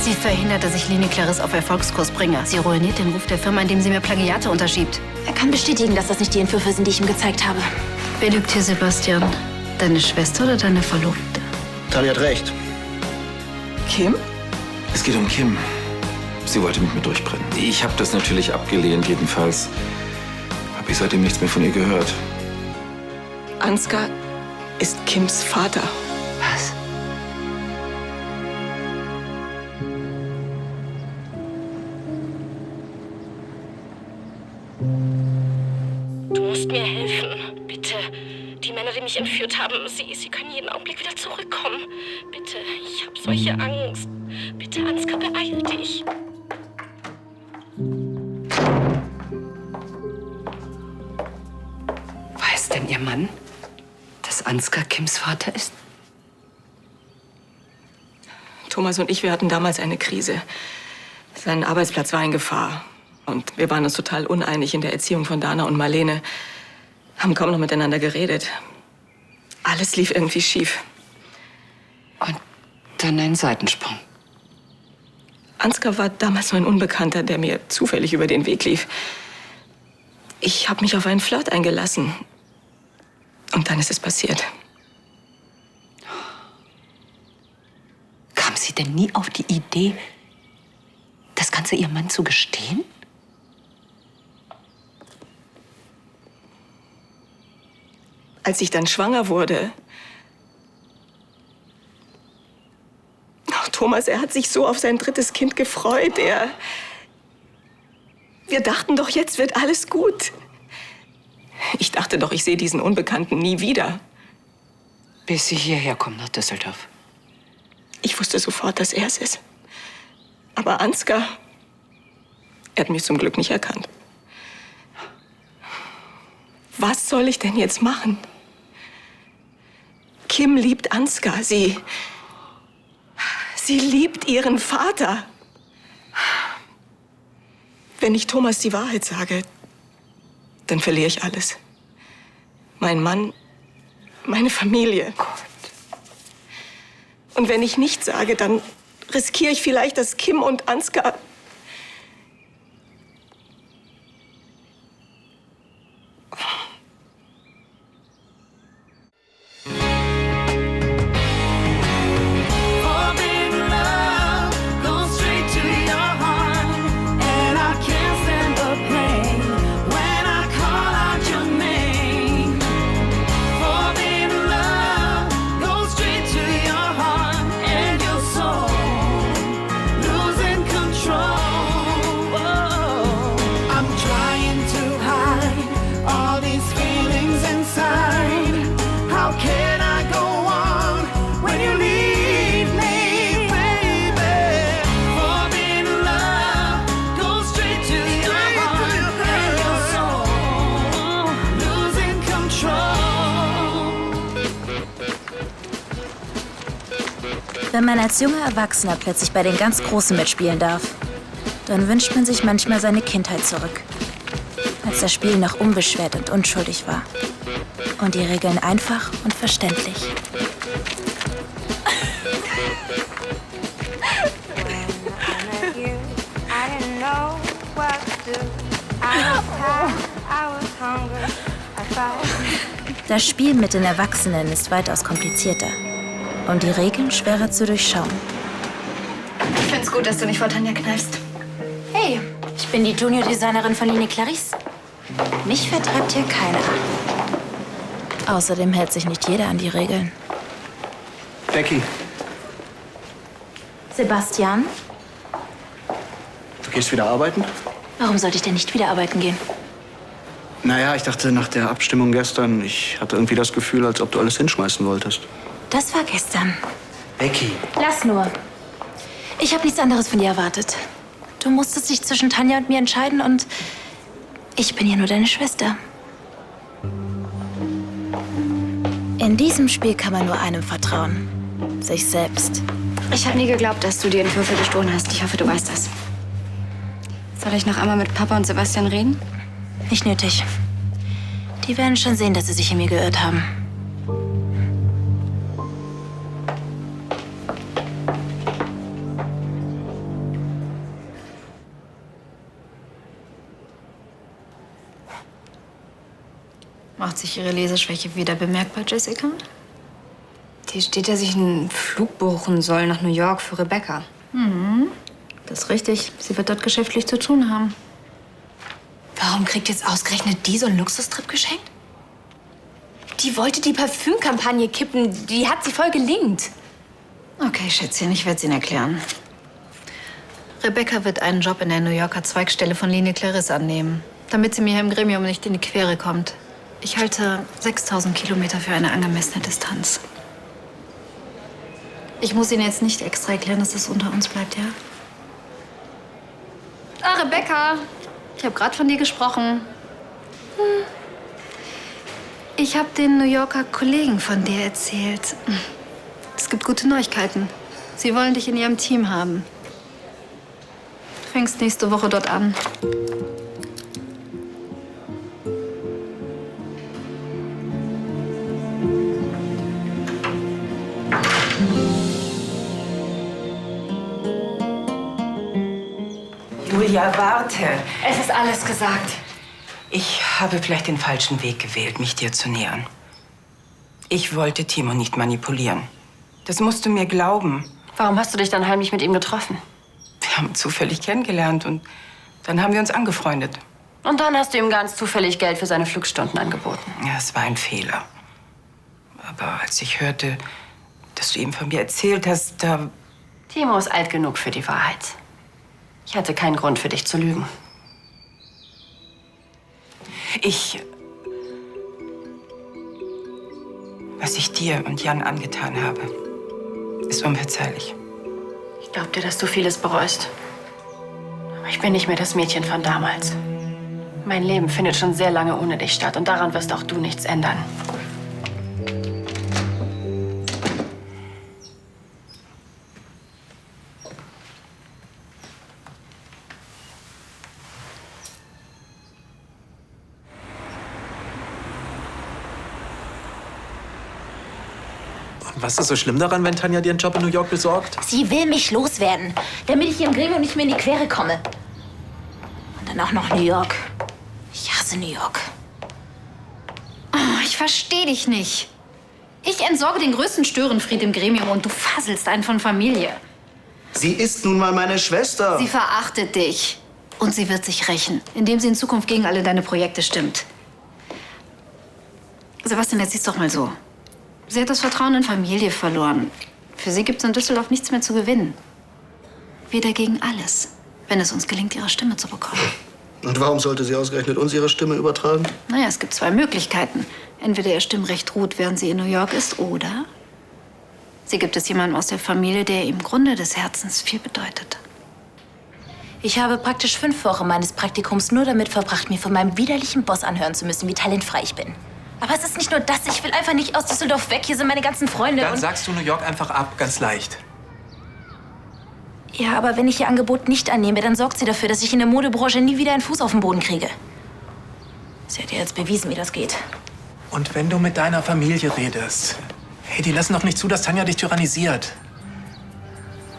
Sie verhindert, dass ich Linie Clarisse auf Erfolgskurs bringe. Sie ruiniert den Ruf der Firma, indem sie mir Plagiate unterschiebt. Er kann bestätigen, dass das nicht die Entwürfe sind, die ich ihm gezeigt habe. Wer lügt hier, Sebastian? Deine Schwester oder deine Verlobte? Tali hat recht. Kim? Es geht um Kim. Sie wollte mit mir durchbrennen. Ich habe das natürlich abgelehnt. Jedenfalls habe ich seitdem nichts mehr von ihr gehört. Ansgar ist Kims Vater. Was? Du musst mir helfen, bitte. Die Männer, die mich entführt haben, sie können jeden Augenblick wieder zurückkommen. Bitte, ich habe solche Angst. Bitte, Ansgar, beeil dich. Weiß denn Ihr Mann, dass Ansgar Kims Vater ist? Thomas und ich, wir hatten damals eine Krise. Sein Arbeitsplatz war in Gefahr. Und wir waren uns total uneinig in der Erziehung von Dana und Marlene. Haben kaum noch miteinander geredet. Alles lief irgendwie schief. Und dann ein Seitensprung. Ansgar war damals nur ein Unbekannter, der mir zufällig über den Weg lief. Ich habe mich auf einen Flirt eingelassen. Und dann ist es passiert. Kam sie denn nie auf die Idee, das Ganze Ihrem Mann zu gestehen? Als ich dann schwanger wurde... Ach, Thomas, er hat sich so auf sein drittes Kind gefreut. Wir dachten doch, jetzt wird alles gut. Ich dachte doch, ich sehe diesen Unbekannten nie wieder. Bis Sie hierher kommen nach Düsseldorf. Ich wusste sofort, dass er es ist. Aber Ansgar, er hat mich zum Glück nicht erkannt. Was soll ich denn jetzt machen? Kim liebt Ansgar. Sie liebt ihren Vater. Wenn ich Thomas die Wahrheit sage, dann verliere ich alles. Mein Mann, meine Familie. Gott. Und wenn ich nichts sage, dann riskiere ich vielleicht, dass Kim und Ansgar... Wenn man als junger Erwachsener plötzlich bei den ganz Großen mitspielen darf, dann wünscht man sich manchmal seine Kindheit zurück. Als das Spiel noch unbeschwert und unschuldig war. Und die Regeln einfach und verständlich. Das Spiel mit den Erwachsenen ist weitaus komplizierter. Und die Regeln schwerer zu durchschauen. Ich find's gut, dass du nicht vor Tanja kneifst. Hey, ich bin die Junior-Designerin von Linie Clarisse. Mich vertreibt hier keiner. Außerdem hält sich nicht jeder an die Regeln. Becky, Sebastian, du gehst wieder arbeiten? warum sollte ich denn nicht wieder arbeiten gehen? Naja, ich dachte nach der Abstimmung gestern, ich hatte irgendwie das Gefühl, als ob du alles hinschmeißen wolltest. Das war gestern. Becky. Lass nur. Ich habe nichts anderes von dir erwartet. Du musstest dich zwischen Tanja und mir entscheiden und ich bin ja nur deine Schwester. In diesem Spiel kann man nur einem vertrauen. Sich selbst. Ich habe nie geglaubt, dass du die Entwürfe gestohlen hast. Ich hoffe, du weißt das. Soll ich noch einmal mit Papa und Sebastian reden? Nicht nötig. Die werden schon sehen, dass sie sich in mir geirrt haben. Macht sich Ihre Leseschwäche wieder bemerkbar, Jessica? Hier steht, dass ich einen Flug buchen soll nach New York für Rebecca. Das ist richtig. Sie wird dort geschäftlich zu tun haben. Warum kriegt jetzt ausgerechnet die so einen Luxustrip geschenkt? Die wollte die Parfümkampagne kippen. Die hat sie voll gelingt. Okay, Schätzchen, ich werde es Ihnen erklären. Rebecca wird einen Job in der New Yorker Zweigstelle von Linie Clarisse annehmen, damit sie mir hier im Gremium nicht in die Quere kommt. Ich halte 6000 Kilometer für eine angemessene Distanz. Ich muss Ihnen jetzt nicht extra erklären, dass das unter uns bleibt, ja? Ah, Rebecca, ich habe gerade von dir gesprochen. Ich habe den New Yorker Kollegen von dir erzählt. Es gibt gute Neuigkeiten. Sie wollen dich in ihrem Team haben. Du fängst nächste Woche dort an. Julia, warte. Es ist alles gesagt. Ich habe vielleicht den falschen Weg gewählt, mich dir zu nähern. Ich wollte Timo nicht manipulieren. Das musst du mir glauben. Warum hast du dich dann heimlich mit ihm getroffen? Wir haben uns zufällig kennengelernt und dann haben wir uns angefreundet. Und dann hast du ihm ganz zufällig Geld für seine Flugstunden angeboten. Ja, es war ein Fehler. Aber als ich hörte, dass du ihm von mir erzählt hast, da... Timo ist alt genug für die Wahrheit. Ich hatte keinen Grund für dich zu lügen. Was ich dir und Jan angetan habe, ist unverzeihlich. Ich glaub dir, dass du vieles bereust. Aber ich bin nicht mehr das Mädchen von damals. Mein Leben findet schon sehr lange ohne dich statt und daran wirst auch du nichts ändern. Was ist so schlimm daran, wenn Tanja dir einen Job in New York besorgt? Sie will mich loswerden, damit ich im Gremium nicht mehr in die Quere komme. Und dann auch noch New York. Ich hasse New York. Oh, ich verstehe dich nicht. Ich entsorge den größten Störenfried im Gremium und du faselst einen von Familie. Sie ist nun mal meine Schwester. Sie verachtet dich. Und sie wird sich rächen, indem sie in Zukunft gegen alle deine Projekte stimmt. Sebastian, jetzt sieh's doch mal so. Sie hat das Vertrauen in Familie verloren. Für sie gibt es in Düsseldorf nichts mehr zu gewinnen. Wir dagegen alles, wenn es uns gelingt, ihre Stimme zu bekommen. Und warum sollte sie ausgerechnet uns ihre Stimme übertragen? Naja, es gibt zwei Möglichkeiten. Entweder ihr Stimmrecht ruht, während sie in New York ist, oder sie gibt es jemandem aus der Familie, der im Grunde des Herzens viel bedeutet. Ich habe praktisch 5 Wochen meines Praktikums nur damit verbracht, mir von meinem widerlichen Boss anhören zu müssen, wie talentfrei ich bin. Aber es ist nicht nur das, ich will einfach nicht aus Düsseldorf weg. Hier sind meine ganzen Freunde. Dann und sagst du New York einfach ab, ganz leicht. ja, aber wenn ich ihr Angebot nicht annehme, dann sorgt sie dafür, dass ich in der Modebranche nie wieder einen Fuß auf den Boden kriege. Sie hat ja jetzt bewiesen, wie das geht. Und wenn du mit deiner Familie redest, hey, die lassen doch nicht zu, dass Tanja dich tyrannisiert.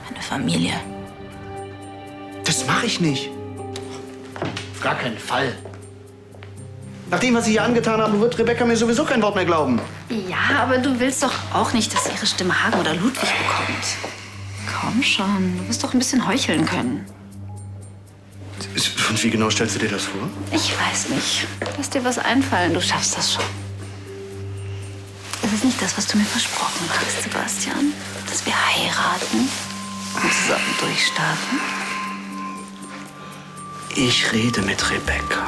Meine Familie. Das mache ich nicht. Auf gar keinen Fall. Nach dem, was Sie hier angetan haben, wird Rebecca mir sowieso kein Wort mehr glauben. Ja, aber du willst doch auch nicht, dass ihre Stimme Hagen oder Ludwig bekommt. Komm schon, du wirst doch ein bisschen heucheln können. Und wie genau stellst du dir das vor? Ich weiß nicht. Lass dir was einfallen, du schaffst das schon. Es ist nicht das, was du mir versprochen hast, Sebastian. Dass wir heiraten und zusammen durchstarten. Ich rede mit Rebecca.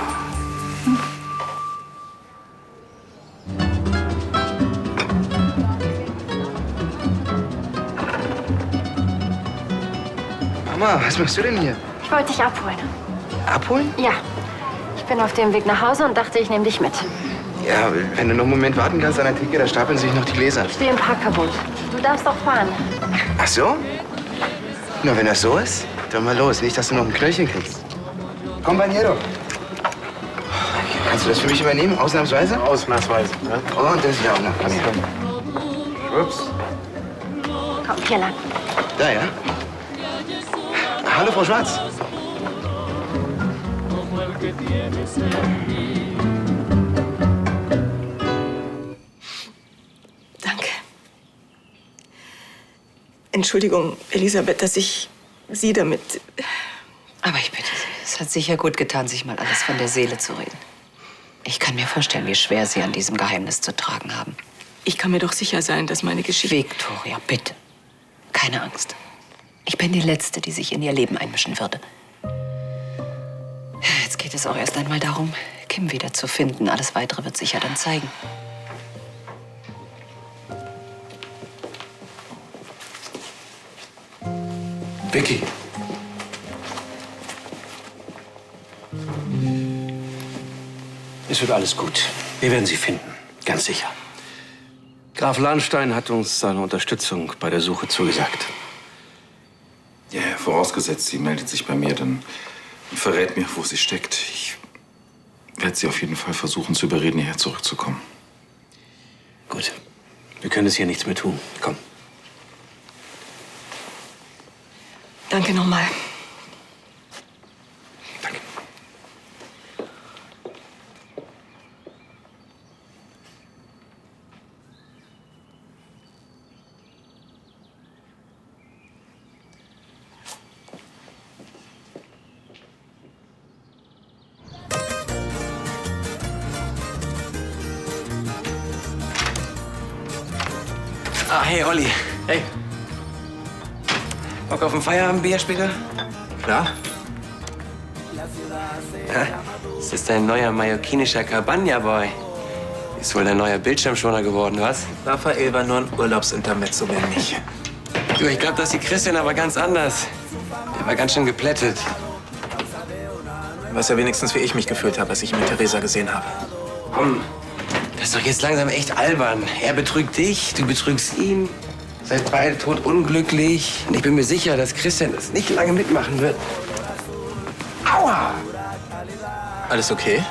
Mama, was machst du denn hier? Ich wollte dich abholen. Abholen? Ja. Ich bin auf dem Weg nach Hause und dachte, ich nehme dich mit. Ja, wenn du noch einen Moment warten kannst an der Theke, da stapeln sich noch die Gläser. Ich stehe im Parkverbot. Du darfst auch fahren. Ach so? Na, wenn das so ist, dann mal los. Nicht, dass du noch ein Knöllchen kriegst. Compañero. Kannst du das für mich übernehmen, ausnahmsweise? Ausnahmsweise, ne? Oh, und das ist ja auch noch. Komm her. Ups. Komm, hier lang. Da, ja? Hallo, Frau Schwarz. Entschuldigung, Elisabeth, dass ich Sie damit... Aber ich bitte Sie, es hat sicher gut getan, sich mal alles von der Seele zu reden. Ich kann mir vorstellen, wie schwer Sie an diesem Geheimnis zu tragen haben. Ich kann mir doch sicher sein, dass meine Geschichte... Viktoria, bitte. Keine Angst. Ich bin die Letzte, die sich in Ihr Leben einmischen würde. Jetzt geht es auch erst einmal darum, Kim wiederzufinden. Alles Weitere wird sich ja dann zeigen. Vicky. Es wird alles gut. Wir werden sie finden. Ganz sicher. Graf Lahnstein hat uns seine Unterstützung bei der Suche zugesagt. Ja, vorausgesetzt, sie meldet sich bei mir, dann und verrät mir, wo sie steckt. Ich werde sie auf jeden Fall versuchen zu überreden, hierher zurückzukommen. Gut. Wir können es hier nichts mehr tun. Komm. Danke nochmal. Danke. Ah, hey, Olli. Hey. Bock auf ein Feierabendbier später? Klar? Ja, das ist dein neuer mallorquinischer Cabana-Boy. Ist wohl dein neuer Bildschirmschoner geworden, was? Raphael war nur ein Urlaubsintermezzo, mehr nicht. Du, ich glaube, das ist die Christian aber ganz anders. Der war ganz schön geplättet. Du weißt ja wenigstens, wie ich mich gefühlt habe, als ich ihn mit Theresa gesehen habe. Komm, das ist doch jetzt langsam echt albern. Er betrügt dich, du betrügst ihn. Seid beide totunglücklich. Und ich bin mir sicher, dass Christian das nicht lange mitmachen wird. Aua! Alles okay?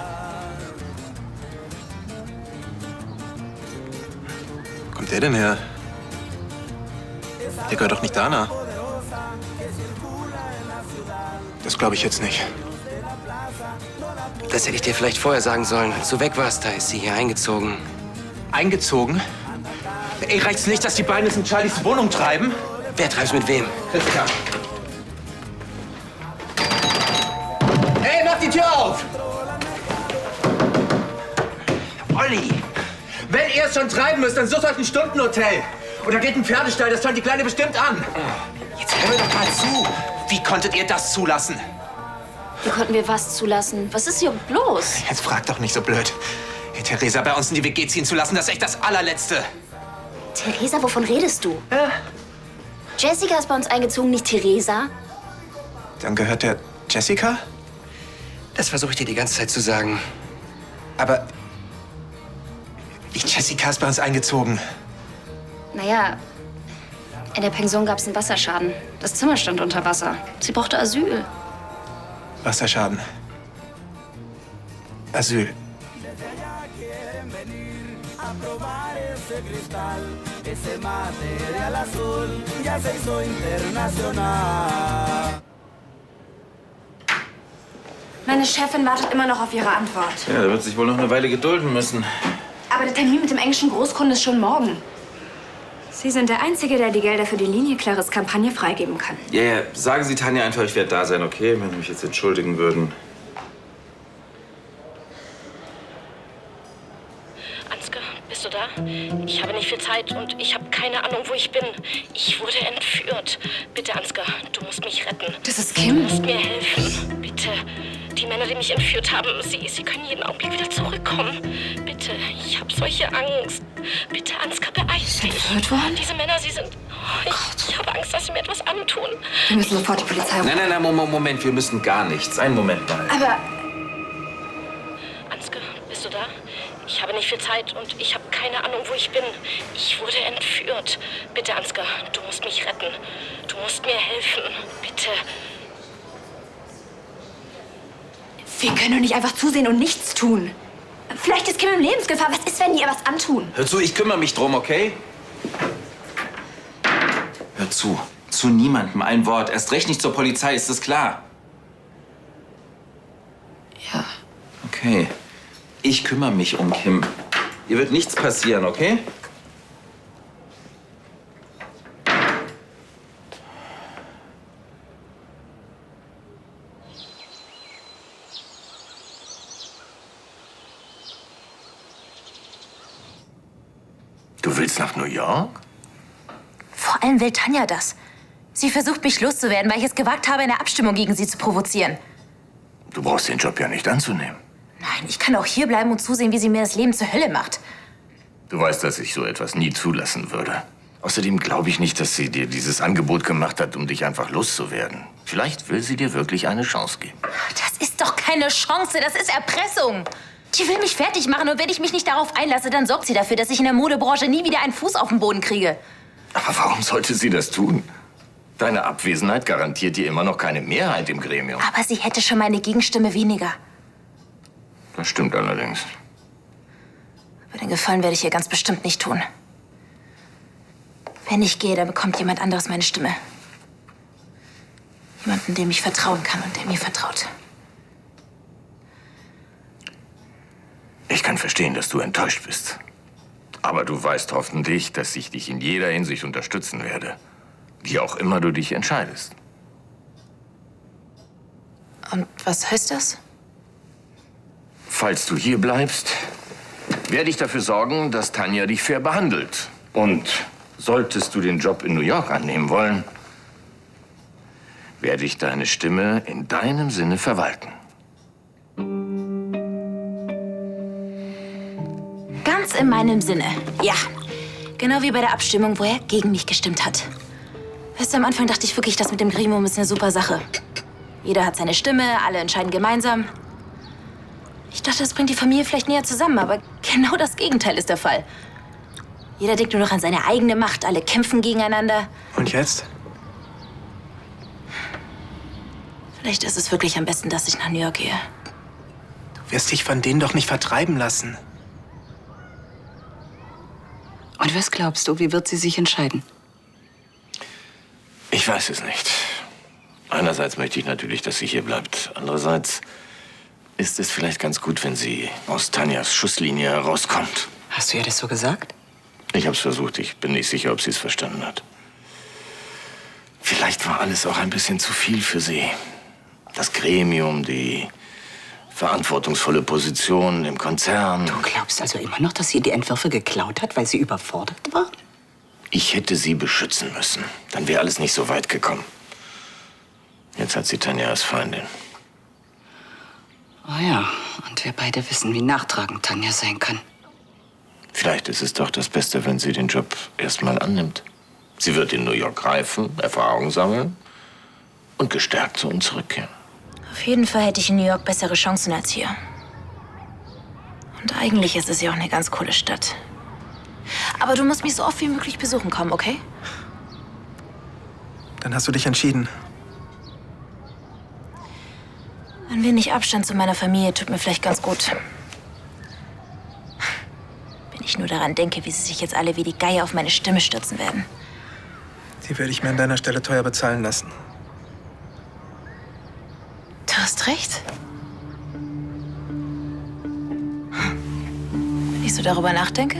Wo kommt der denn her? Der gehört doch nicht Dana. Das glaube ich jetzt nicht. Das hätte ich dir vielleicht vorher sagen sollen. Als du weg warst, da ist sie hier eingezogen. Eingezogen? Ey, reicht's nicht, dass die beiden es in Charlies Wohnung treiben? Wer treibt's mit wem? Christian. Ey, mach die Tür auf! Olli! Wenn ihr es schon treiben müsst, dann sucht euch ein Stundenhotel. Oder geht ein Pferdestall, das fand die Kleine bestimmt an. Jetzt hör mir doch mal zu. Wie konntet ihr das zulassen? Wie konnten wir was zulassen? Was ist hier bloß? Jetzt frag doch nicht so blöd. Hey, Theresa bei uns in die WG ziehen zu lassen, das ist echt das allerletzte. Theresa, wovon redest du? Jessica ist bei uns eingezogen, nicht Theresa. Dann gehört der Jessica? Das versuche ich dir die ganze Zeit zu sagen. Aber die Jessica ist bei uns eingezogen. Naja, in der Pension gab es einen Wasserschaden. Das Zimmer stand unter Wasser. Sie brauchte Asyl. Wasserschaden. Asyl. Meine Chefin wartet immer noch auf ihre Antwort. Ja, der wird sich wohl noch eine Weile gedulden müssen. Aber der Termin mit dem englischen Großkunden ist schon morgen. Sie sind der Einzige, der die Gelder für die Linie Claires Kampagne freigeben kann. Ja, ja, sagen Sie Tanja einfach, ich werde da sein, okay? Wenn Sie mich jetzt entschuldigen würden. Ansgar, bist du da? Ich habe nicht viel Zeit und ich habe keine Ahnung, wo ich bin. Ich wurde entführt. Bitte, Ansgar, du musst mich retten. Das ist Kim? Du musst mir helfen. Bitte. Die Männer, die mich entführt haben, sie können jeden Augenblick wieder zurückkommen. Bitte, ich habe solche Angst. Bitte, Ansgar, beeil dich. Entführt worden? Diese Männer, sie sind... Ich habe Angst, dass sie mir etwas antun. Wir müssen sofort die Polizei rufen. Nein, Moment, wir müssen gar nichts. Einen Moment mal. Aber Ansgar, bist du da? Ich habe nicht viel Zeit und ich habe keine Ahnung, wo ich bin. Ich wurde entführt. Bitte, Ansgar, du musst mich retten. Du musst mir helfen. Bitte. Wir können doch nicht einfach zusehen und nichts tun. Vielleicht ist Kim in Lebensgefahr. Was ist, wenn die ihr was antun? Hör zu, ich kümmere mich drum, okay? Hör zu. Zu niemandem ein Wort. Erst recht nicht zur Polizei, ist das klar? Ja. Okay. Ich kümmere mich um Kim. Ihr wird nichts passieren, okay? Du willst nach New York? Vor allem will Tanja das. Sie versucht, mich loszuwerden, weil ich es gewagt habe, eine Abstimmung gegen sie zu provozieren. Du brauchst den Job ja nicht anzunehmen. Nein, ich kann auch hier bleiben und zusehen, wie sie mir das Leben zur Hölle macht. Du weißt, dass ich so etwas nie zulassen würde. Außerdem glaube ich nicht, dass sie dir dieses Angebot gemacht hat, um dich einfach loszuwerden. Vielleicht will sie dir wirklich eine Chance geben. Das ist doch keine Chance, das ist Erpressung. Die will mich fertig machen und wenn ich mich nicht darauf einlasse, dann sorgt sie dafür, dass ich in der Modebranche nie wieder einen Fuß auf den Boden kriege. Aber warum sollte sie das tun? Deine Abwesenheit garantiert dir immer noch keine Mehrheit im Gremium. Aber sie hätte schon meine Gegenstimme weniger. Das stimmt allerdings. Aber den Gefallen werde ich ihr ganz bestimmt nicht tun. Wenn ich gehe, dann bekommt jemand anderes meine Stimme. Jemanden, dem ich vertrauen kann und der mir vertraut. Ich kann verstehen, dass du enttäuscht bist. Aber du weißt hoffentlich, dass ich dich in jeder Hinsicht unterstützen werde. Wie auch immer du dich entscheidest. Und was heißt das? Falls du hier bleibst, werde ich dafür sorgen, dass Tanja dich fair behandelt. Und solltest du den Job in New York annehmen wollen, werde ich deine Stimme in deinem Sinne verwalten. Ganz in meinem Sinne, ja. Genau wie bei der Abstimmung, wo er gegen mich gestimmt hat. Weißt du, am Anfang dachte ich wirklich, das mit dem Gremium ist eine super Sache. Jeder hat seine Stimme, alle entscheiden gemeinsam. Ich dachte, das bringt die Familie vielleicht näher zusammen, aber genau das Gegenteil ist der Fall. Jeder denkt nur noch an seine eigene Macht, alle kämpfen gegeneinander. Und jetzt? Vielleicht ist es wirklich am besten, dass ich nach New York gehe. Du wirst dich von denen doch nicht vertreiben lassen. Und was glaubst du, wie wird sie sich entscheiden? Ich weiß es nicht. Einerseits möchte ich natürlich, dass sie hier bleibt. Andererseits ist es vielleicht ganz gut, wenn sie aus Tanjas Schusslinie herauskommt. Hast du ihr das so gesagt? Ich hab's versucht. Ich bin nicht sicher, ob sie es verstanden hat. Vielleicht war alles auch ein bisschen zu viel für sie. Das Gremium, die verantwortungsvolle Position im Konzern. Du glaubst also immer noch, dass sie die Entwürfe geklaut hat, weil sie überfordert war? Ich hätte sie beschützen müssen. Dann wäre alles nicht so weit gekommen. Jetzt hat sie Tanja als Feindin. Oh ja, und wir beide wissen, wie nachtragend Tanja sein kann. Vielleicht ist es doch das Beste, wenn sie den Job erstmal annimmt. Sie wird in New York reifen, Erfahrung sammeln und gestärkt zu uns zurückkehren. Auf jeden Fall hätte ich in New York bessere Chancen als hier. Und eigentlich ist es ja auch eine ganz coole Stadt. Aber du musst mich so oft wie möglich besuchen kommen, okay? Dann hast du dich entschieden. Ein wenig Abstand zu meiner Familie tut mir vielleicht ganz gut. Wenn ich nur daran denke, wie sie sich jetzt alle wie die Geier auf meine Stimme stürzen werden. Die würde ich mir an deiner Stelle teuer bezahlen lassen. Du hast recht. Wenn ich so darüber nachdenke,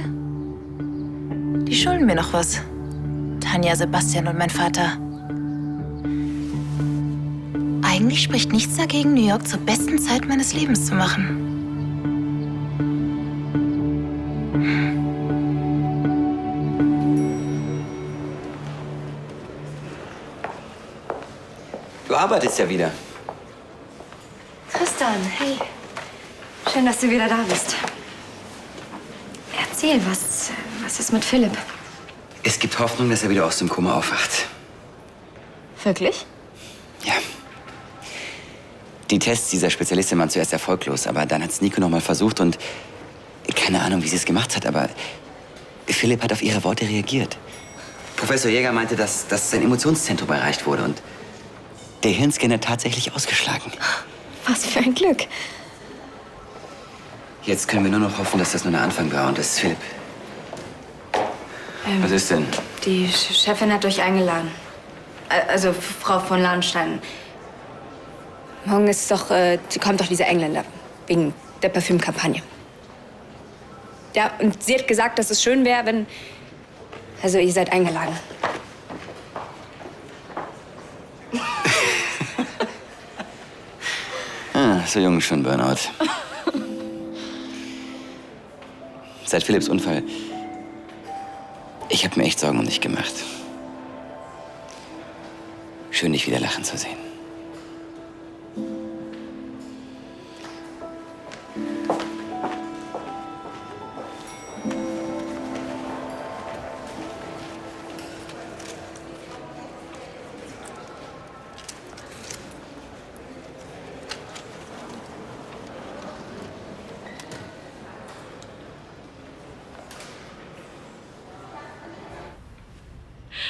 die schulden mir noch was. Tanja, Sebastian und mein Vater. Eigentlich spricht nichts dagegen, New York zur besten Zeit meines Lebens zu machen. Du arbeitest ja wieder. Tristan, hey. Schön, dass du wieder da bist. Erzähl, was ist mit Philipp? Es gibt Hoffnung, dass er wieder aus dem Koma aufwacht. Wirklich? Ja. Die Tests dieser Spezialistin waren zuerst erfolglos, aber dann hat es Nico noch mal versucht und keine Ahnung, wie sie es gemacht hat, aber Philipp hat auf ihre Worte reagiert. Professor Jäger meinte, dass sein Emotionszentrum erreicht wurde und der Hirnscanner tatsächlich ausgeschlagen. Was für ein Glück. Jetzt können wir nur noch hoffen, dass das nur der Anfang war und das ist Philipp. Was ist denn? Die Chefin hat euch eingeladen. Also Frau von Lahnstein. Morgen ist doch, kommt doch dieser Engländer. Wegen der Parfümkampagne. Ja, und sie hat gesagt, dass es schön wäre, wenn... Also, ihr seid eingeladen. So jung schon Burnout. Seit Philipps Unfall Ich habe mir echt Sorgen um dich gemacht. Schön, dich wieder lachen zu sehen.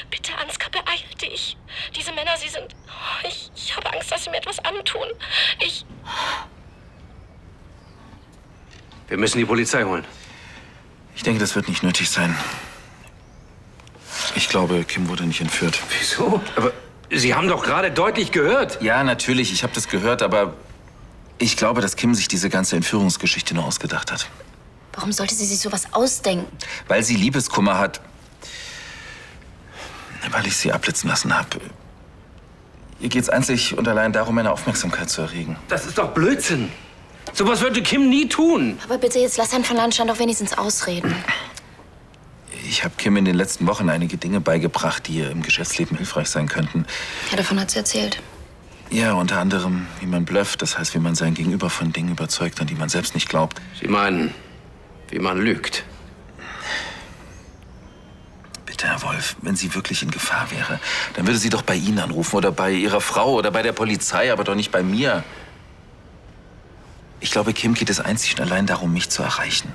Bitte, Ansgar, beeil dich. Diese Männer, sie sind... Oh, ich habe Angst, dass sie mir etwas antun. Wir müssen die Polizei holen. Ich denke, das wird nicht nötig sein. Ich glaube, Kim wurde nicht entführt. Wieso? Aber Sie haben doch gerade deutlich gehört. Ja, natürlich, ich habe das gehört, aber ich glaube, dass Kim sich diese ganze Entführungsgeschichte nur ausgedacht hat. Warum sollte sie sich sowas ausdenken? Weil sie Liebeskummer hat. Weil ich sie abblitzen lassen habe. Ihr geht's einzig und allein darum, meine Aufmerksamkeit zu erregen. Das ist doch Blödsinn. Sowas würde Kim nie tun. Aber bitte, jetzt lass Herrn von Landstein doch wenigstens ausreden. Ich habe Kim in den letzten Wochen einige Dinge beigebracht, die ihr im Geschäftsleben hilfreich sein könnten. Ja, davon hat sie erzählt. Ja, unter anderem, wie man blufft. Das heißt, wie man sein Gegenüber von Dingen überzeugt, an die man selbst nicht glaubt. Sie meinen, wie man lügt. Bitte, Herr Wolf, wenn sie wirklich in Gefahr wäre, dann würde sie doch bei Ihnen anrufen oder bei Ihrer Frau oder bei der Polizei, aber doch nicht bei mir. Ich glaube, Kim geht es einzig und allein darum, mich zu erreichen.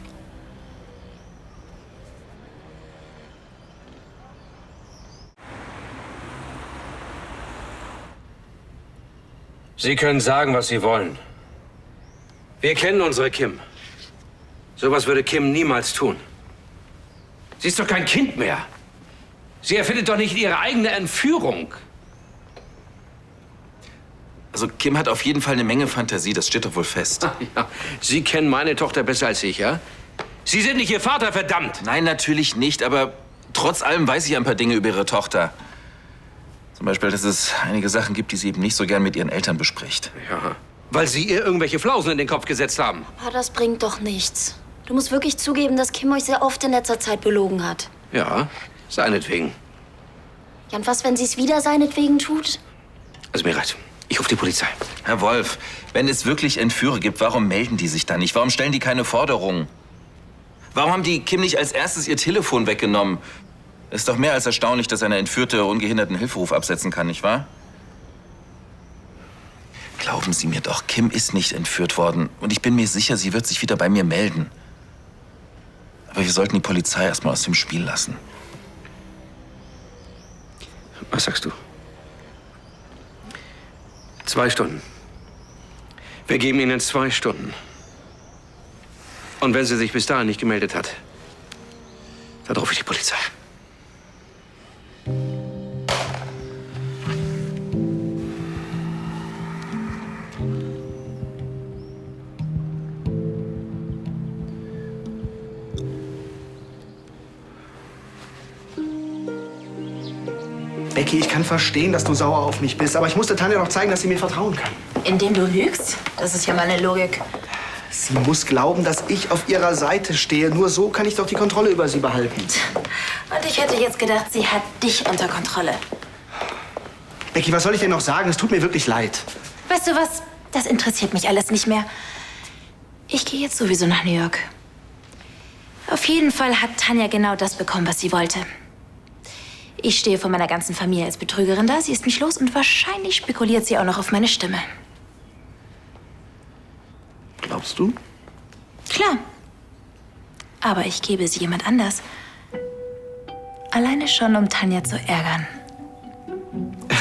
Sie können sagen, was Sie wollen. Wir kennen unsere Kim. Sowas würde Kim niemals tun. Sie ist doch kein Kind mehr. Sie erfindet doch nicht ihre eigene Entführung. Also Kim hat auf jeden Fall eine Menge Fantasie, das steht doch wohl fest. Ja. Sie kennen meine Tochter besser als ich, ja? Sie sind nicht Ihr Vater, verdammt! Nein, natürlich nicht, aber trotz allem weiß ich ein paar Dinge über Ihre Tochter. Zum Beispiel, dass es einige Sachen gibt, die sie eben nicht so gern mit ihren Eltern bespricht. Ja, weil Sie ihr irgendwelche Flausen in den Kopf gesetzt haben. Aber das bringt doch nichts. Du musst wirklich zugeben, dass Kim euch sehr oft in letzter Zeit belogen hat. Ja, seinetwegen. Ja, und was, wenn sie es wieder seinetwegen tut? Also mir reicht. Ich rufe die Polizei. Herr Wolf, wenn es wirklich Entführer gibt, warum melden die sich dann nicht? Warum stellen die keine Forderungen? Warum haben die Kim nicht als erstes ihr Telefon weggenommen? Ist doch mehr als erstaunlich, dass eine Entführte ungehinderten Hilferuf absetzen kann, nicht wahr? Glauben Sie mir doch, Kim ist nicht entführt worden. Und ich bin mir sicher, sie wird sich wieder bei mir melden. Aber wir sollten die Polizei erstmal aus dem Spiel lassen. Was sagst du? 2 Stunden. Wir geben Ihnen 2 Stunden. Und wenn sie sich bis dahin nicht gemeldet hat, dann rufe ich die Polizei. Becky, ich kann verstehen, dass du sauer auf mich bist, aber ich musste Tanja doch zeigen, dass sie mir vertrauen kann. Indem du lügst? Das ist ja meine Logik. Sie muss glauben, dass ich auf ihrer Seite stehe. Nur so kann ich doch die Kontrolle über sie behalten. Und ich hätte jetzt gedacht, sie hat dich unter Kontrolle. Becky, was soll ich denn noch sagen? Es tut mir wirklich leid. Weißt du was? Das interessiert mich alles nicht mehr. Ich gehe jetzt sowieso nach New York. Auf jeden Fall hat Tanja genau das bekommen, was sie wollte. Ich stehe vor meiner ganzen Familie als Betrügerin da. Sie ist mich los und wahrscheinlich spekuliert sie auch noch auf meine Stimme. Glaubst du? Klar. Aber ich gebe sie jemand anders. Alleine schon, um Tanja zu ärgern.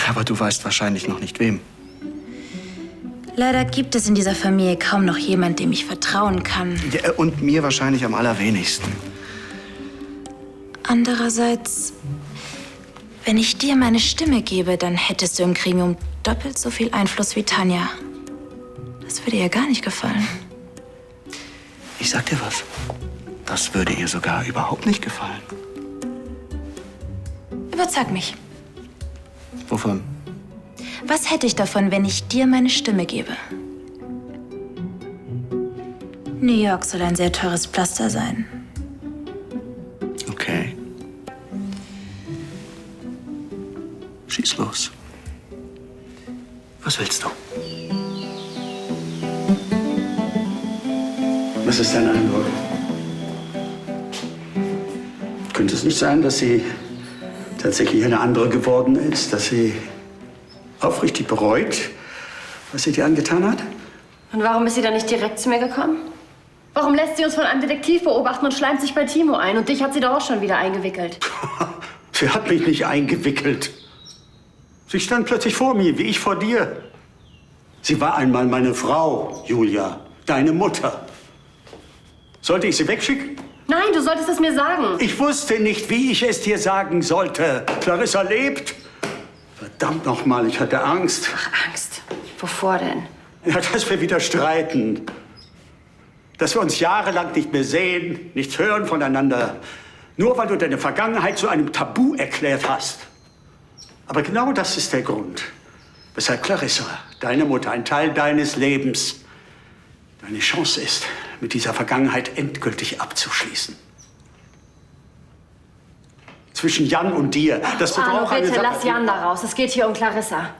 Aber du weißt wahrscheinlich noch nicht wem. Leider gibt es in dieser Familie kaum noch jemand, dem ich vertrauen kann. Ja, und mir wahrscheinlich am allerwenigsten. Andererseits, wenn ich dir meine Stimme gebe, dann hättest du im Gremium doppelt so viel Einfluss wie Tanja. Das würde ihr gar nicht gefallen. Ich sag dir was. Das würde ihr sogar überhaupt nicht gefallen. Überzeug mich. Wovon? Was hätte ich davon, wenn ich dir meine Stimme gebe? New York soll ein sehr teures Pflaster sein. Okay. Schieß los. Was willst du? Was ist dein Eindruck? Könnte es nicht sein, dass sie tatsächlich eine andere geworden ist? Dass sie aufrichtig bereut, was sie dir angetan hat? Und warum ist sie dann nicht direkt zu mir gekommen? Warum lässt sie uns von einem Detektiv beobachten und schleimt sich bei Timo ein? Und dich hat sie doch auch schon wieder eingewickelt. Sie hat mich nicht eingewickelt. Sie stand plötzlich vor mir, wie ich vor dir. Sie war einmal meine Frau, Julia, deine Mutter. Sollte ich sie wegschicken? Nein, du solltest es mir sagen. Ich wusste nicht, wie ich es dir sagen sollte. Clarissa lebt. Verdammt noch mal, ich hatte Angst. Ach, Angst? Wovor denn? Ja, dass wir wieder streiten. Dass wir uns jahrelang nicht mehr sehen, nichts hören voneinander. Nur weil du deine Vergangenheit zu einem Tabu erklärt hast. Aber genau das ist der Grund, weshalb Clarissa, deine Mutter, ein Teil deines Lebens, deine Chance ist, mit dieser Vergangenheit endgültig abzuschließen. Zwischen Jan und dir. Das wird Arno, auch eine bitte, Sache. lass Jan da raus. Es geht hier um Clarissa.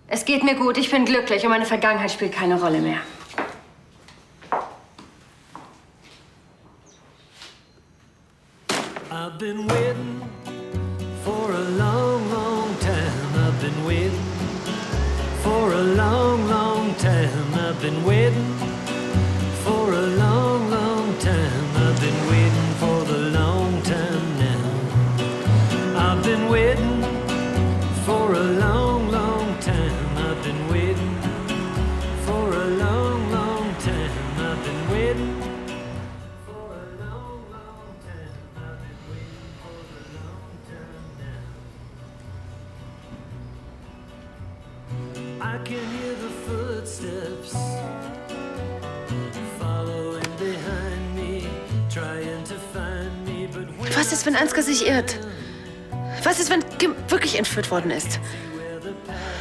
Es geht mir gut, ich bin glücklich und meine Vergangenheit spielt keine Rolle mehr. I've been waiting for a long, long time. I've been waiting for a long, long time. I've been waiting for a long, long time. I've been waiting for the long time now. I've been waiting for a long, long time. I've been waiting for a long, long time. I've been waiting. I can hear the footsteps following behind me, trying to find me, but Was ist, wenn Ansgar sich irrt? Was ist, wenn Kim wirklich entführt worden ist?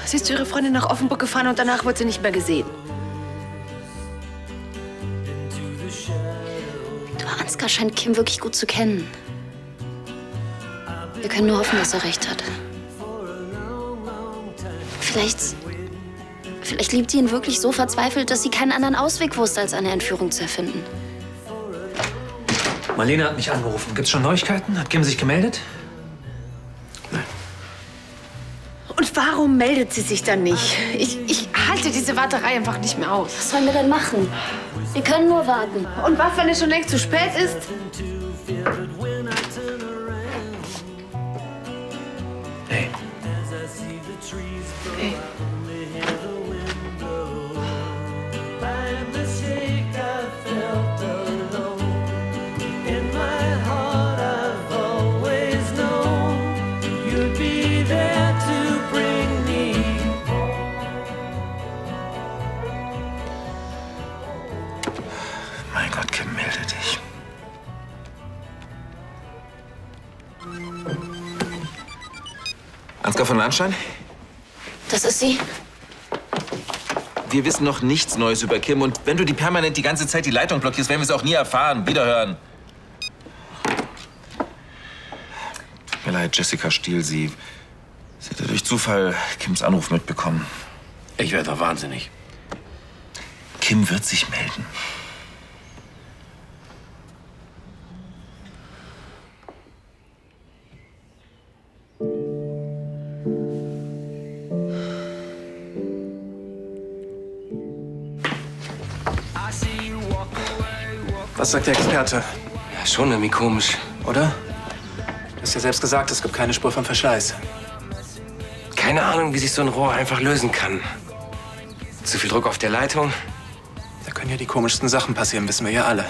Sie ist zu ihrer Freundin nach Offenburg gefahren und danach wird sie nicht mehr gesehen. Du, Ansgar scheint Kim wirklich gut zu kennen. Wir können nur hoffen, dass er recht hat. Vielleicht liebt sie ihn wirklich so verzweifelt, dass sie keinen anderen Ausweg wusste, als eine Entführung zu erfinden. Marlene hat mich angerufen. Gibt's schon Neuigkeiten? Hat Kim sich gemeldet? Und warum meldet sie sich dann nicht? Ich halte diese Warterei einfach nicht mehr aus. Was sollen wir denn machen? Wir können nur warten. Und was, wenn es schon längst zu spät ist? Hey. Hey. Mein Gott, Kim, melde dich. Ansgar von Lahnstein? Das ist sie. Wir wissen noch nichts Neues über Kim. Und wenn du die permanent die ganze Zeit die Leitung blockierst, werden wir es auch nie erfahren. Wiederhören. Tut mir leid, Jessica Stiel. Sie hatte durch Zufall Kims Anruf mitbekommen. Ich werde doch wahnsinnig. Kim wird sich melden. Was sagt der Experte? Ja, schon irgendwie komisch. Oder? Du hast ja selbst gesagt, es gibt keine Spur von Verschleiß. Keine Ahnung, wie sich so ein Rohr einfach lösen kann. Zu viel Druck auf der Leitung. Da können ja die komischsten Sachen passieren, wissen wir ja alle.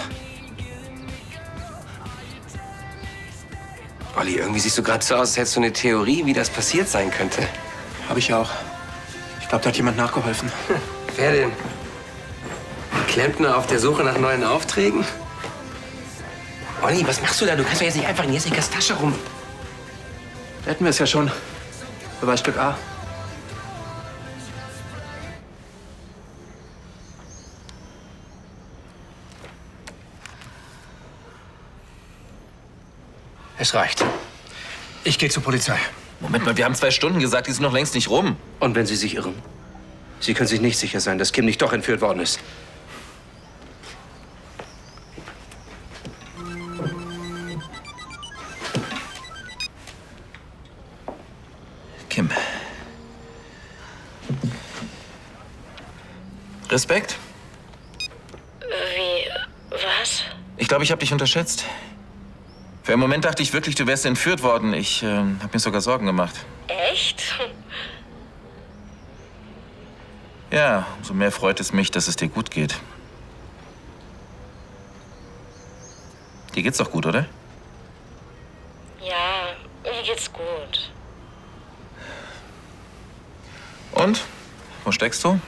Olli, irgendwie siehst du gerade so aus, als hättest du eine Theorie, wie das passiert sein könnte. Hab ich auch. Ich glaube, da hat jemand nachgeholfen. Wer denn? Ein Klempner auf der Suche nach neuen Aufträgen? Olli, was machst du da? Du kannst doch jetzt nicht einfach in Jessicas Tasche rum. Da hätten wir es ja schon. Beweisstück A. Es reicht. Ich gehe zur Polizei. Moment mal, wir haben 2 Stunden gesagt, die sind noch längst nicht rum. Und wenn Sie sich irren? Sie können sich nicht sicher sein, dass Kim nicht doch entführt worden ist. Kim. Respekt? Wie? Was? Ich glaube, ich habe dich unterschätzt. Für einen Moment dachte ich wirklich, du wärst entführt worden. Ich habe mir sogar Sorgen gemacht. Echt? Ja, umso mehr freut es mich, dass es dir gut geht. Dir geht's doch gut, oder? Ja, mir geht's gut. Und? Wo steckst du?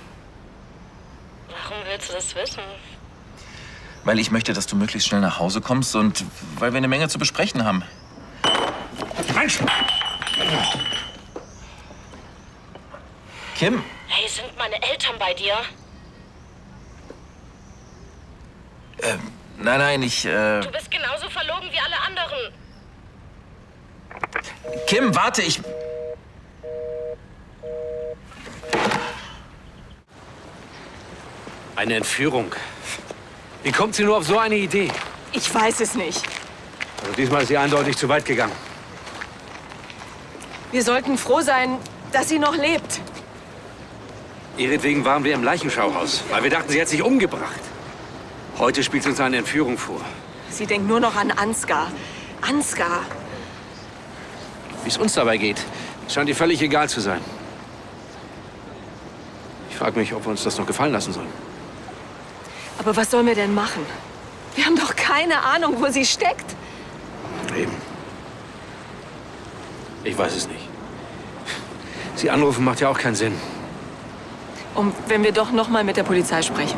Warum willst du das wissen? Weil ich möchte, dass du möglichst schnell nach Hause kommst und weil wir eine Menge zu besprechen haben. Mensch! Kim? Hey, sind meine Eltern bei dir? Nein, ich, Du bist genauso verlogen wie alle anderen. Kim, warte, ich... Eine Entführung. Wie kommt sie nur auf so eine Idee? Ich weiß es nicht. Also diesmal ist sie eindeutig zu weit gegangen. Wir sollten froh sein, dass sie noch lebt. Ihretwegen waren wir im Leichenschauhaus, weil wir dachten, sie hat sich umgebracht. Heute spielt sie uns eine Entführung vor. Sie denkt nur noch an Ansgar. Ansgar. Wie es uns dabei geht, scheint ihr völlig egal zu sein. Ich frage mich, ob wir uns das noch gefallen lassen sollen. Aber was sollen wir denn machen? Wir haben doch keine Ahnung, wo sie steckt. Eben. Ich weiß es nicht. Sie anrufen macht ja auch keinen Sinn. Und wenn wir doch noch mal mit der Polizei sprechen?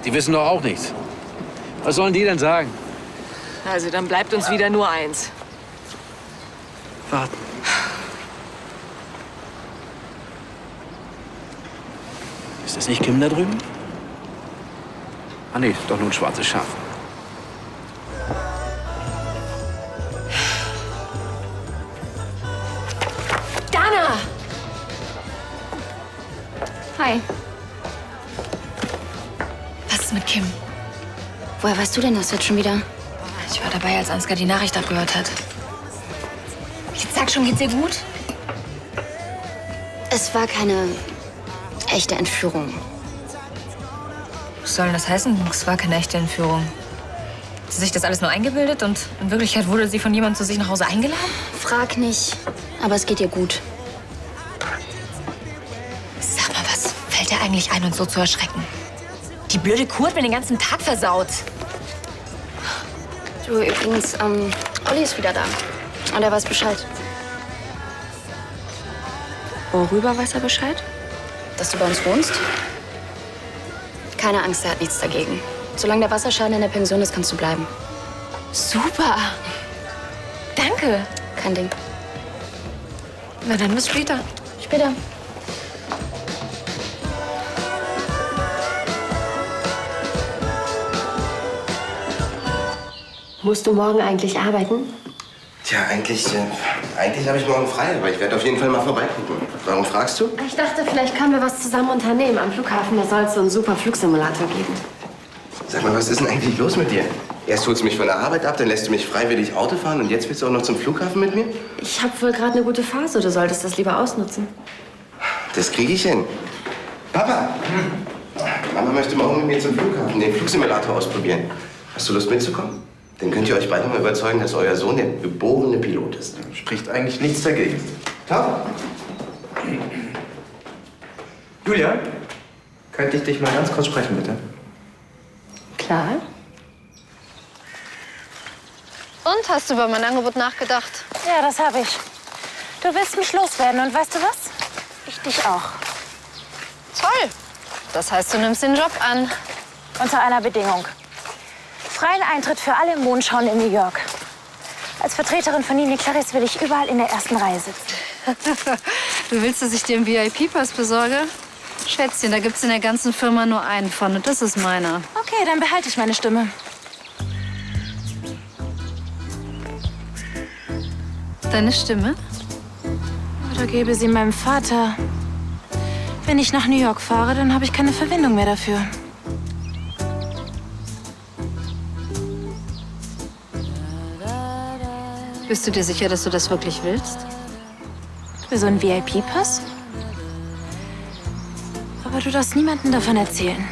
Die wissen doch auch nichts. Was sollen die denn sagen? Also dann bleibt uns wieder nur eins. Warten. Ist das nicht Kim da drüben? Ah nee, doch nur ein schwarzes Schaf. Dana! Hi. Was ist mit Kim? Woher weißt du denn das jetzt schon wieder? Ich war dabei, als Ansgar die Nachricht abgehört hat. Jetzt sag schon, geht's ihr gut? Es war keine echte Entführung. Was soll denn das heißen? Es war keine echte Entführung. Hat sie sich das alles nur eingebildet und in Wirklichkeit wurde sie von jemandem zu sich nach Hause eingeladen? Frag nicht, aber es geht ihr gut. Sag mal, was fällt dir eigentlich ein, uns so zu erschrecken? Die blöde Kuh hat mir den ganzen Tag versaut. Du, übrigens, Olli ist wieder da. Und er weiß Bescheid. Worüber weiß er Bescheid? Dass du bei uns wohnst? Keine Angst, er hat nichts dagegen. Solange der Wasserschaden in der Pension ist, kannst du bleiben. Super. Danke. Kein Ding. Na dann bis später. Später. Musst du morgen eigentlich arbeiten? Tja, eigentlich habe ich morgen frei, aber ich werde auf jeden Fall mal vorbeigucken. Warum fragst du? Ich dachte, vielleicht können wir was zusammen unternehmen. Am Flughafen, da soll es so einen super Flugsimulator geben. Sag mal, was ist denn eigentlich los mit dir? Erst holst du mich von der Arbeit ab, dann lässt du mich freiwillig Auto fahren und jetzt willst du auch noch zum Flughafen mit mir? Ich habe wohl gerade eine gute Phase. Du solltest das lieber ausnutzen. Das kriege ich hin. Papa! Mama möchte morgen mit mir zum Flughafen den Flugsimulator ausprobieren. Hast du Lust mitzukommen? Dann könnt ihr euch beide mal überzeugen, dass euer Sohn der geborene Pilot ist. Spricht eigentlich nichts dagegen. Top! Julia, könnte ich dich mal ganz kurz sprechen, bitte? Klar. Und, hast du über mein Angebot nachgedacht? Ja, das habe ich. Du willst mich loswerden und weißt du was? Ich dich auch. Toll. Das heißt, du nimmst den Job an. Unter einer Bedingung. Freien Eintritt für alle Mondschauen in New York. Als Vertreterin von Nini Clarice will ich überall in der ersten Reihe sitzen. Du willst, dass ich dir einen VIP-Pass besorge? Schätzchen, da gibt's in der ganzen Firma nur einen von und das ist meiner. Okay, dann behalte ich meine Stimme. deine Stimme? Oder gebe sie meinem Vater. Wenn ich nach New York fahre, dann habe ich keine Verbindung mehr dafür. Bist du dir sicher, dass du das wirklich willst? Für so einen VIP-Pass? Aber du darfst niemandem davon erzählen.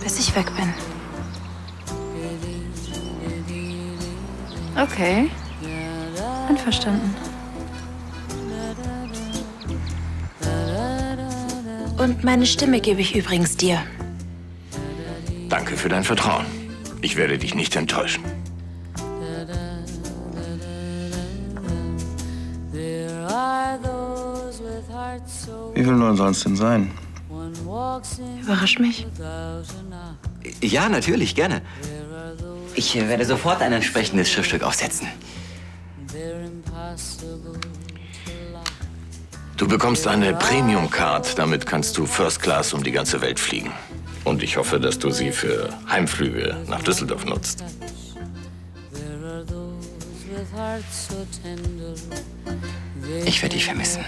Bis ich weg bin. Okay. Einverstanden. Und meine Stimme gebe ich übrigens dir. Danke für dein Vertrauen. Ich werde dich nicht enttäuschen. Wie viel Uhr soll es denn sein? Überrasch mich. Ja, natürlich, gerne. Ich werde sofort ein entsprechendes Schriftstück aufsetzen. Du bekommst eine Premium-Card. Damit kannst du First Class um die ganze Welt fliegen. Und ich hoffe, dass du sie für Heimflüge nach Düsseldorf nutzt. Ich werde dich vermissen.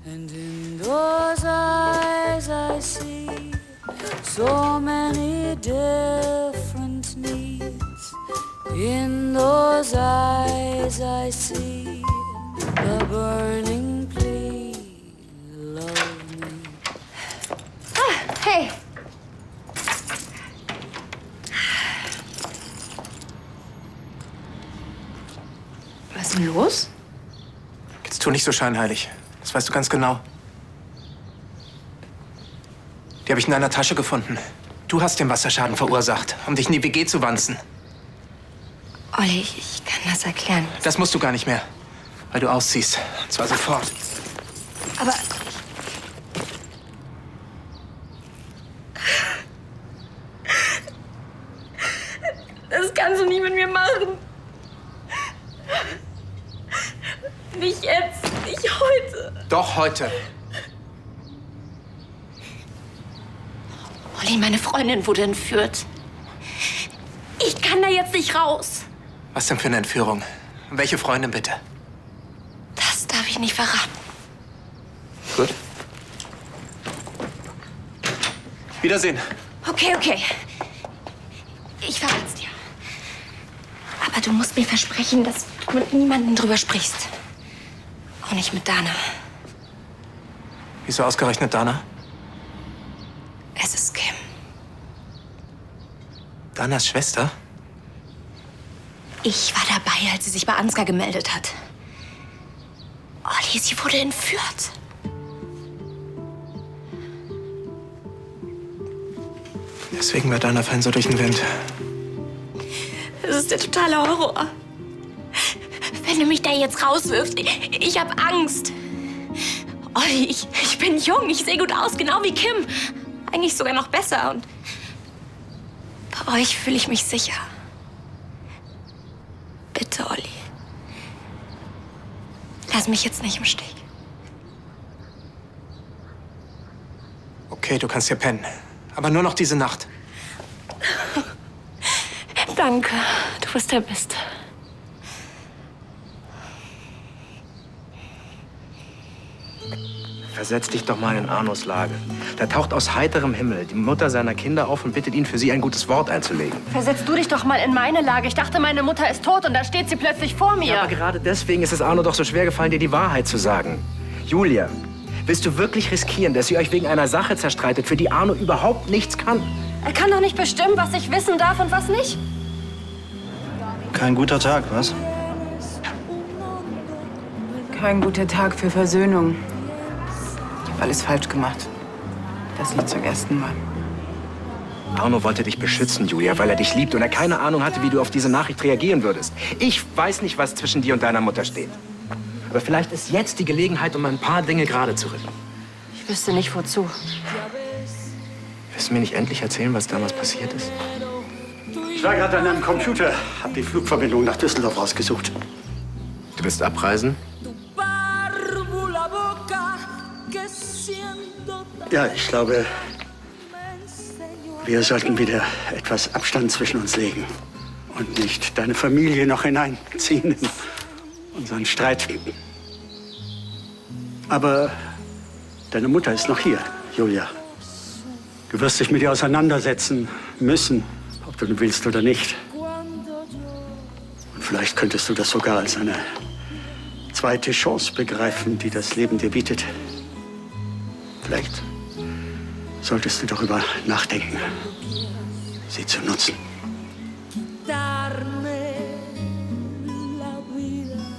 And in those eyes I see so many different needs. In those eyes I see the burning plea, love me. Ah, hey. Was ist denn los? Jetzt tu nicht so scheinheilig. Das weißt du ganz genau. Die habe ich in deiner Tasche gefunden. Du hast den Wasserschaden verursacht, um dich in die WG zu wanzen. Olli, ich kann das erklären. Das musst du gar nicht mehr, weil du ausziehst. Und zwar sofort. Aber Das kannst du nicht mit mir machen. Nicht jetzt, nicht heute. Doch heute. Olli, meine Freundin wurde entführt. Ich kann da jetzt nicht raus. Was denn für eine Entführung? Welche Freundin bitte? Das darf ich nicht verraten. Gut. Wiedersehen. Okay, okay. Ich verrat's dir. Aber du musst mir versprechen, dass du mit niemandem drüber sprichst. Auch nicht mit Dana. Wieso ausgerechnet Dana? Es ist Kim. Danas Schwester? Ich war dabei, als sie sich bei Ansgar gemeldet hat. Olli, sie wurde entführt. Deswegen war Dana vorhin so durch den Wind. Das ist der totale Horror. Wenn du mich da jetzt rauswirfst, ich hab Angst. Olli, ich bin jung, ich sehe gut aus, genau wie Kim. Eigentlich sogar noch besser. Und bei euch fühle ich mich sicher. Bitte, Olli. Lass mich jetzt nicht im Stich. Okay, du kannst hier pennen. Aber nur noch diese Nacht. Danke, du bist der Beste. Versetz dich doch mal in Arnos Lage. Da taucht aus heiterem Himmel die Mutter seiner Kinder auf und bittet ihn, für sie ein gutes Wort einzulegen. Versetz du dich doch mal in meine Lage. Ich dachte, meine Mutter ist tot und da steht sie plötzlich vor mir. Ja, aber gerade deswegen ist es Arno doch so schwer gefallen, dir die Wahrheit zu sagen. Julia, willst du wirklich riskieren, dass ihr euch wegen einer Sache zerstreitet, für die Arno überhaupt nichts kann? Er kann doch nicht bestimmen, was ich wissen darf und was nicht. Kein guter Tag, was? Kein guter Tag für Versöhnung. Ich habe alles falsch gemacht. Das nicht zum ersten Mal. Arno wollte dich beschützen, Julia, weil er dich liebt und er keine Ahnung hatte, wie du auf diese Nachricht reagieren würdest. Ich weiß nicht, was zwischen dir und deiner Mutter steht. Aber vielleicht ist jetzt die Gelegenheit, um ein paar Dinge gerade zu rücken. Ich wüsste nicht, wozu. Willst du mir nicht endlich erzählen, was damals passiert ist? Ich war gerade an einem Computer, hab die Flugverbindung nach Düsseldorf rausgesucht. Du willst abreisen? Ja, ich glaube, wir sollten wieder etwas Abstand zwischen uns legen. und nicht deine Familie noch hineinziehen in unseren Streit. Aber deine Mutter ist noch hier, Julia. Du wirst dich mit ihr auseinandersetzen müssen, ob du willst oder nicht. Und vielleicht könntest du das sogar als eine zweite Chance begreifen, die das Leben dir bietet. Vielleicht solltest du darüber nachdenken, sie zu nutzen.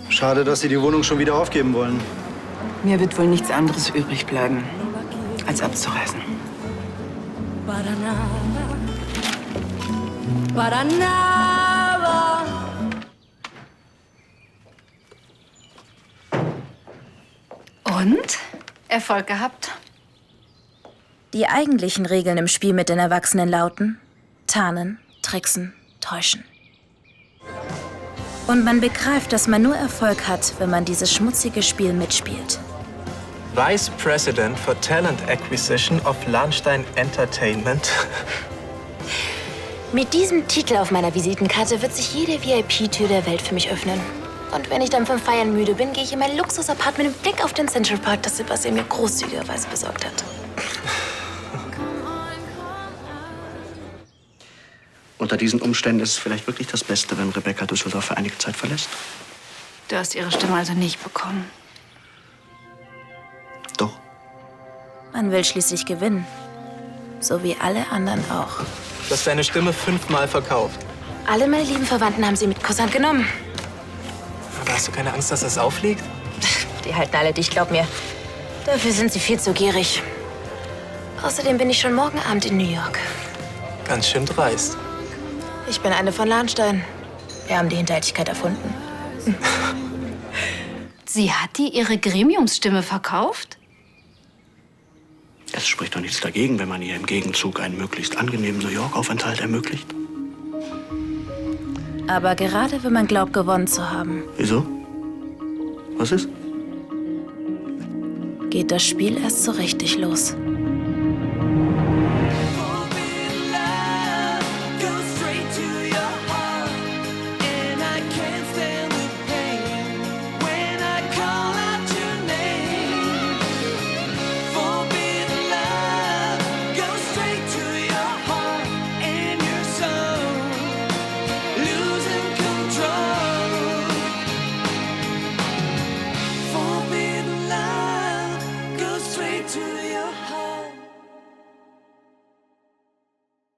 Schade, dass Sie die Wohnung schon wieder aufgeben wollen. Mir wird wohl nichts anderes übrig bleiben, als abzureisen. Und? Erfolg gehabt? Die eigentlichen Regeln im Spiel mit den Erwachsenen lauten: tarnen, tricksen, täuschen. Und man begreift, dass man nur Erfolg hat, wenn man dieses schmutzige Spiel mitspielt. Vice President for Talent Acquisition of Lahnstein Entertainment. Mit diesem Titel auf meiner Visitenkarte wird sich jede VIP-Tür der Welt für mich öffnen. Und wenn ich dann vom Feiern müde bin, gehe ich in mein Luxus-Apartment mit Blick auf den Central Park, das Sebastian mir großzügigerweise besorgt hat. Unter diesen Umständen ist es vielleicht wirklich das Beste, wenn Rebecca Düsseldorf für einige Zeit verlässt. Du hast ihre Stimme also nicht bekommen. Doch. Man will schließlich gewinnen. So wie alle anderen auch. Du hast deine Stimme 5-mal verkauft. Alle meine lieben Verwandten haben sie mit Kusshand genommen. Aber hast du keine Angst, dass das auffliegt? Die halten alle dicht, glaub mir. Dafür sind sie viel zu gierig. Außerdem bin ich schon morgen Abend in New York. Ganz schön dreist. Ich bin eine von Lahnstein. Wir haben die Hinterhältigkeit erfunden. Sie hat dir ihre Gremiumsstimme verkauft? Es spricht doch nichts dagegen, wenn man ihr im Gegenzug einen möglichst angenehmen New York-Aufenthalt ermöglicht. Aber gerade wenn man glaubt, gewonnen zu haben, Wieso? Was ist? geht das Spiel erst so richtig los. To